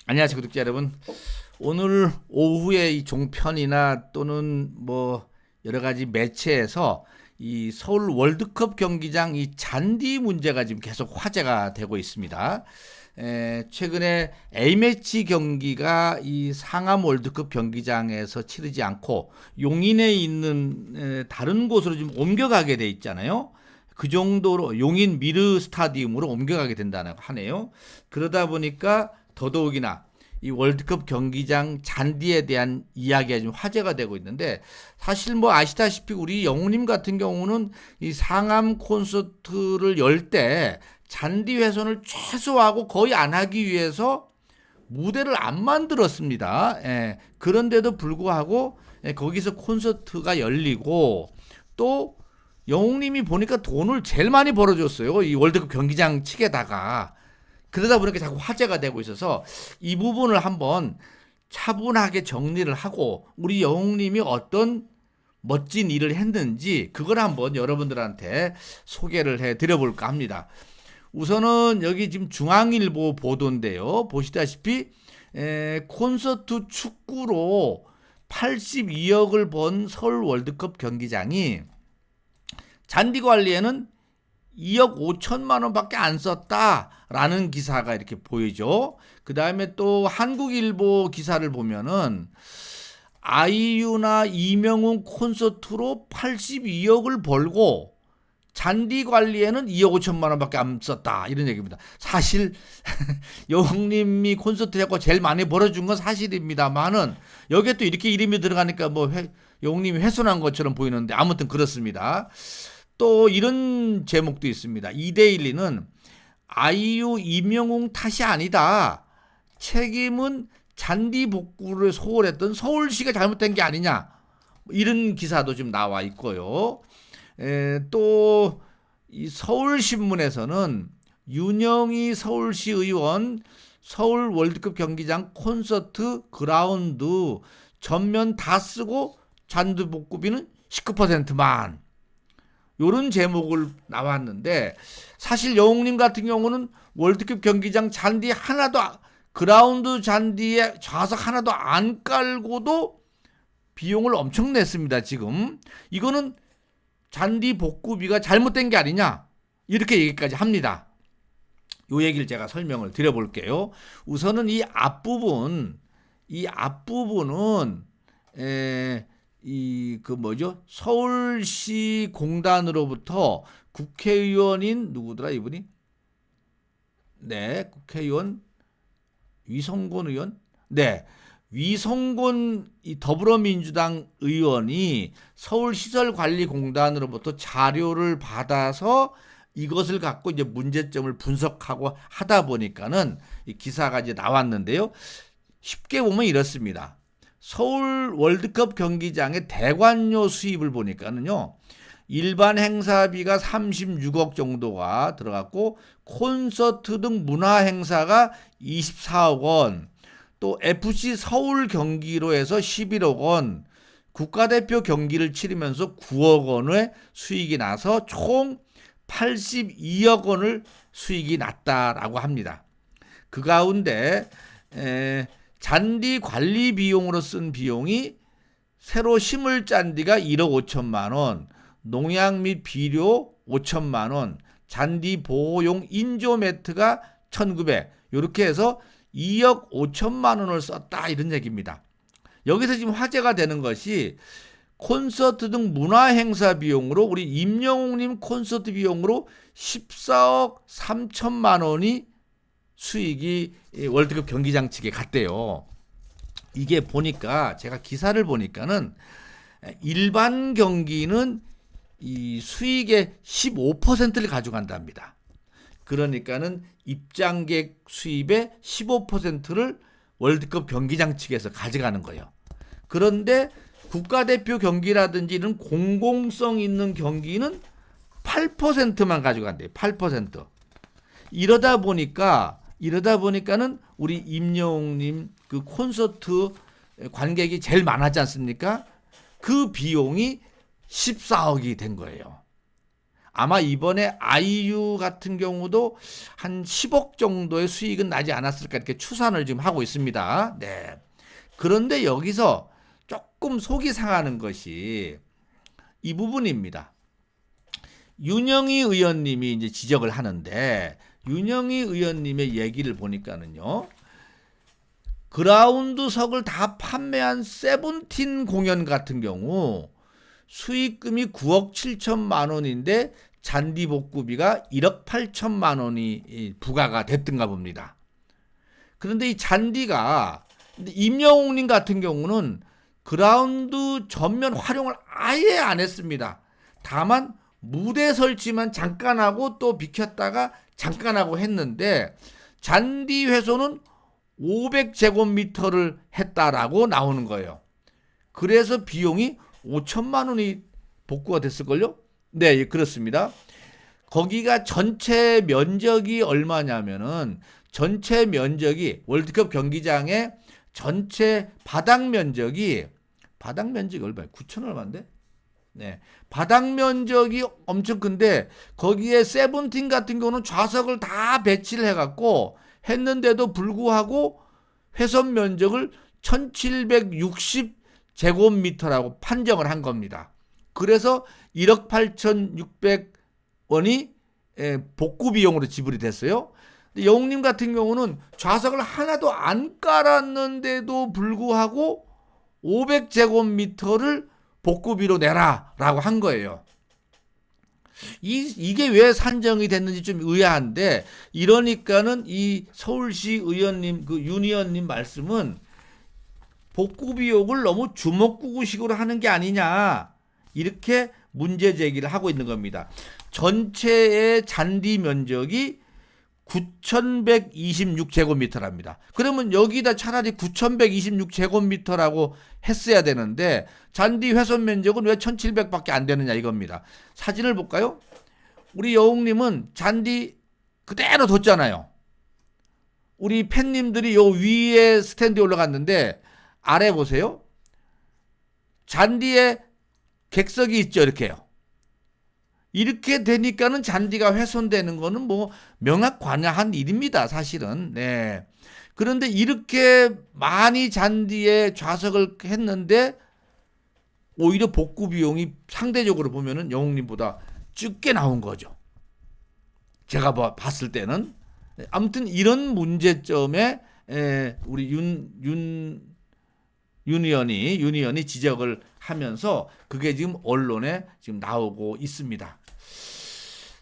안녕하세요, 구독자 여러분. 오늘 오후에 이 종편이나 또는 뭐 여러 가지 매체에서 이 서울 월드컵 경기장 이 잔디 문제가 지금 계속 화제가 되고 있습니다. 최근에 A매치 경기가 이 상암 월드컵 경기장에서 치르지 않고 용인에 있는 다른 곳으로 좀 옮겨가게 돼 있잖아요. 그 정도로 용인 미르 스타디움으로 옮겨가게 된다고 하네요. 그러다 보니까 더더욱이나 이 월드컵 경기장 잔디에 대한 이야기가 좀 화제가 되고 있는데, 사실 뭐 아시다시피 우리 영우님 같은 경우는 이 상암 콘서트를 열 때 잔디 훼손을 최소화하고 거의 안 하기 위해서 무대를 안 만들었습니다. 그런데도 불구하고 거기서 콘서트가 열리고, 또 영웅님이 보니까 돈을 제일 많이 벌어줬어요. 이 월드컵 경기장 측에다가. 그러다 보니까 자꾸 화제가 되고 있어서 이 부분을 한번 차분하게 정리를 하고 우리 영웅님이 어떤 멋진 일을 했는지 그걸 한번 여러분들한테 소개를 해 드려볼까 합니다. 우선은 여기 지금 중앙일보 보도인데요. 보시다시피 콘서트 축구로 82억을 번 서울 월드컵 경기장이 잔디 관리에는 2억 5천만 원밖에 안 썼다라는 기사가 이렇게 보이죠. 그 다음에 또 한국일보 기사를 보면은 아이유나 이명웅 콘서트로 82억을 벌고 잔디 관리에는 2억 5천만 원밖에 안 썼다, 이런 얘기입니다. 사실 영웅님이 콘서트 하고 제일 많이 벌어준 건 사실입니다만은 여기에 또 이렇게 이름이 들어가니까 뭐 영웅님이 훼손한 것처럼 보이는데 아무튼 그렇습니다. 또 이런 제목도 있습니다. 이데일리는 아이유 이명웅 탓이 아니다, 책임은 잔디 복구를 소홀했던 서울시가 잘못된 게 아니냐, 이런 기사도 좀 나와 있고요. 또 이 서울신문에서는 윤영희 서울시 의원 서울 월드컵 경기장 콘서트 그라운드 전면 다 쓰고 잔디 복구비는 19%만, 요런 제목을 나왔는데, 사실 영웅님 같은 경우는 월드컵 경기장 잔디 하나도 그라운드 잔디에 좌석 하나도 안 깔고도 비용을 엄청 냈습니다. 지금 이거는 잔디 복구비가 잘못된 게 아니냐, 이렇게 얘기까지 합니다. 요 얘기를 제가 설명을 드려볼게요. 우선은 이 앞부분은 이 그 뭐죠? 서울시 공단으로부터 국회의원인 누구더라 이분이? 네, 국회의원 위성곤 의원? 네. 위성곤 이 더불어민주당 의원이 서울시설관리공단으로부터 자료를 받아서 이것을 갖고 이제 문제점을 분석하고 하다 보니까는 이 기사가 이제 나왔는데요. 쉽게 보면 이렇습니다. 서울 월드컵 경기장의 대관료 수입을 보니까는요, 일반 행사비가 36억 정도가 들어갔고 콘서트 등 문화 행사가 24억 원, 또 FC 서울 경기로 해서 11억 원, 국가대표 경기를 치르면서 9억 원의 수익이 나서 총 82억 원을 수익이 났다라고 합니다. 그 가운데 잔디 관리 비용으로 쓴 비용이 새로 심을 잔디가 1억 5천만 원, 농약 및 비료 5천만 원, 잔디 보호용 인조 매트가 1,900, 이렇게 해서 2억 5천만 원을 썼다, 이런 얘기입니다. 여기서 지금 화제가 되는 것이 콘서트 등 문화 행사 비용으로 우리 임영웅님 콘서트 비용으로 14억 3천만 원이 수익이 월드컵 경기장 측에 갔대요. 이게 보니까 제가 기사를 보니까는 일반 경기는 이 수익의 15%를 가져간답니다. 그러니까는 입장객 수입의 15%를 월드컵 경기장 측에서 가져가는 거예요. 그런데 국가대표 경기라든지 이런 공공성 있는 경기는 8%만 가져간대요. 8%. 이러다 보니까는 우리 임영웅님 그 콘서트 관객이 제일 많았지 않습니까? 그 비용이 14억이 된 거예요. 아마 이번에 아이유 같은 경우도 한 10억 정도의 수익은 나지 않았을까 이렇게 추산을 지금 하고 있습니다. 네. 그런데 여기서 조금 속이 상하는 것이 이 부분입니다. 윤영희 의원님이 이제 지적을 하는데 윤영희 의원님의 얘기를 보니까는요. 그라운드석을 다 판매한 세븐틴 공연 같은 경우 수익금이 9억 7천만 원인데 잔디 복구비가 1억 8천만 원이 부과가 됐던가 봅니다. 그런데 이 잔디가 임영웅님 같은 경우는 그라운드 전면 활용을 아예 안 했습니다. 다만 무대 설치만 잠깐 하고 또 비켰다가 잠깐 하고 했는데 잔디 회소는 500제곱미터를 했다라고 나오는 거예요. 그래서 비용이 5천만 원이 복구가 됐을걸요? 네, 그렇습니다. 거기가 전체 면적이 얼마냐면은 전체 면적이 월드컵 경기장의 전체 바닥 면적이 얼마예요? 9천 얼마인데? 네. 바닥 면적이 엄청 큰데 거기에 세븐틴 같은 경우는 좌석을 다 배치를 해갖고 했는데도 불구하고 훼손 면적을 1760제곱미터라고 판정을 한 겁니다. 그래서 1억 8,600원이 복구 비용으로 지불이 됐어요. 영웅님 같은 경우는 좌석을 하나도 안 깔았는데도 불구하고 500제곱미터를 복구비로 내라라고 한 거예요. 이게 왜 산정이 됐는지 좀 의아한데, 이러니까는 이 서울시 의원님, 그 윤 의원님 말씀은 복구 비용을 너무 주먹구구식으로 하는 게 아니냐, 이렇게 문제 제기를 하고 있는 겁니다. 전체의 잔디 면적이 9,126제곱미터랍니다. 그러면 여기다 차라리 9,126제곱미터라고 했어야 되는데 잔디 훼손 면적은 왜 1,700밖에 안 되느냐 이겁니다. 사진을 볼까요? 우리 여웅님은 잔디 그대로 뒀잖아요. 우리 팬님들이 요 위에 스탠드에 올라갔는데 아래 보세요. 잔디에 객석이 있죠, 이렇게요. 이렇게 되니까는 잔디가 훼손되는 거는 뭐 명확관여한 일입니다, 사실은. 네. 그런데 이렇게 많이 잔디에 좌석을 했는데 오히려 복구 비용이 상대적으로 보면은 영웅님보다 적게 나온 거죠. 제가 봤을 때는. 아무튼 이런 문제점에 우리 윤 의원이 지적을 하면서 그게 지금 언론에 지금 나오고 있습니다.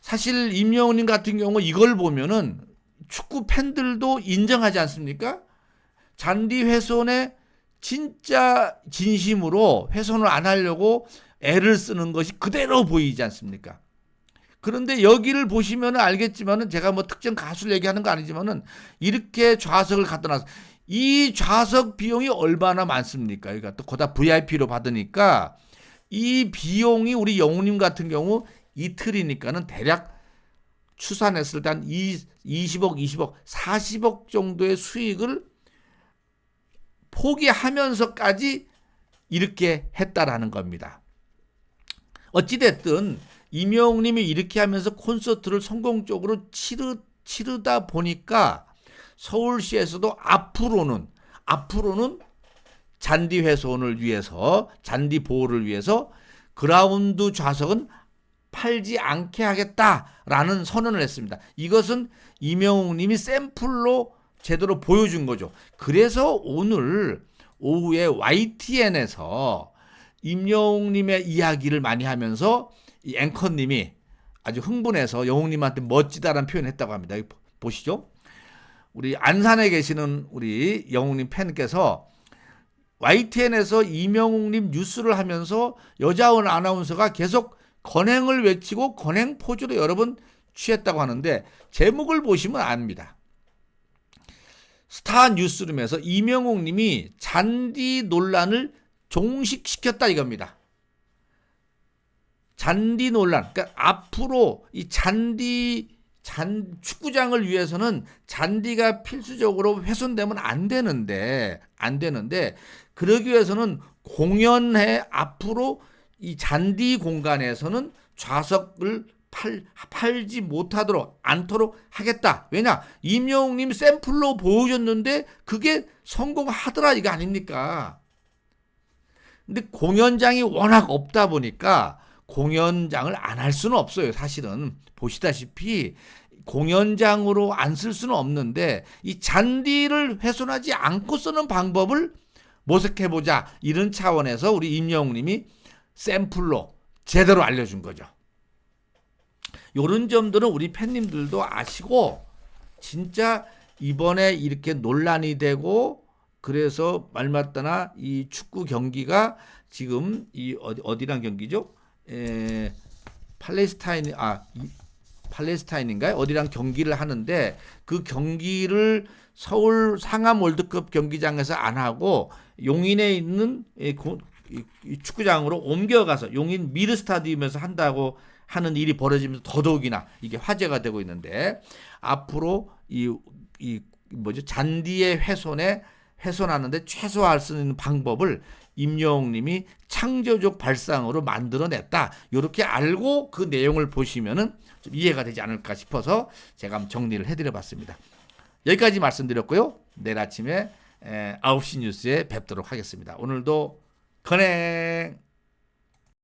사실 임영웅님 같은 경우 이걸 보면은 축구 팬들도 인정하지 않습니까? 잔디 훼손에 진짜 진심으로 훼손을 안 하려고 애를 쓰는 것이 그대로 보이지 않습니까? 그런데 여기를 보시면 알겠지만은 제가 뭐 특정 가수를 얘기하는 거 아니지만은 이렇게 좌석을 갖다 놨어. 이 좌석 비용이 얼마나 많습니까? 그러니까 또 거다 VIP로 받으니까 이 비용이 우리 영웅님 같은 경우 이틀이니까는 대략 추산했을 때 한 20억, 40억 정도의 수익을 포기하면서까지 이렇게 했다라는 겁니다. 어찌됐든 임영웅님이 이렇게 하면서 콘서트를 성공적으로 치르다 보니까 서울시에서도 앞으로는 잔디 훼손을 위해서, 잔디 보호를 위해서 그라운드 좌석은 팔지 않게 하겠다라는 선언을 했습니다. 이것은 임영웅님이 샘플로 제대로 보여준 거죠. 그래서 오늘 오후에 YTN에서 임영웅님의 이야기를 많이 하면서 이 앵커님이 아주 흥분해서 영웅님한테 멋지다라는 표현을 했다고 합니다. 보시죠. 우리 안산에 계시는 우리 영웅님 팬께서 YTN에서 임영웅님 뉴스를 하면서 여자원 아나운서가 계속 건행을 외치고 건행 포즈로 여러 번 취했다고 하는데 제목을 보시면 압니다. 스타 뉴스룸에서 임영웅님이 잔디 논란을 종식시켰다 이겁니다. 잔디 논란. 그러니까 앞으로 이 축구장을 위해서는 잔디가 필수적으로 훼손되면 안 되는데 그러기 위해서는 공연회 앞으로 이 잔디 공간에서는 좌석을 팔지 못하도록 않도록 하겠다. 왜냐? 임영웅님 샘플로 보여줬는데 그게 성공하더라 이거 아닙니까? 근데 공연장이 워낙 없다 보니까 공연장을 안 할 수는 없어요. 사실은 보시다시피 공연장으로 안 쓸 수는 없는데 이 잔디를 훼손하지 않고 쓰는 방법을 모색해보자 이런 차원에서 우리 임영웅님이 샘플로 제대로 알려준 거죠. 이런 점들은 우리 팬님들도 아시고 진짜 이번에 이렇게 논란이 되고 그래서 말마따나 이 축구 경기가 지금 이 어디랑 경기죠? 팔레스타인인가요? 어디랑 경기를 하는데 그 경기를 서울 상암 월드컵 경기장에서 안 하고 용인에 있는 이 축구장으로 옮겨가서 용인 미르 스타디움에서 한다고 하는 일이 벌어지면서 더더욱이나 이게 화제가 되고 있는데 앞으로 이 뭐죠? 잔디의 훼손하는데 최소화할 수 있는 방법을 임영웅님이 창조적 발상으로 만들어냈다. 이렇게 알고 그 내용을 보시면은 좀 이해가 되지 않을까 싶어서 제가 한번 정리를 해드려봤습니다. 여기까지 말씀드렸고요. 내일 아침에 9시 뉴스에 뵙도록 하겠습니다. 오늘도 건행.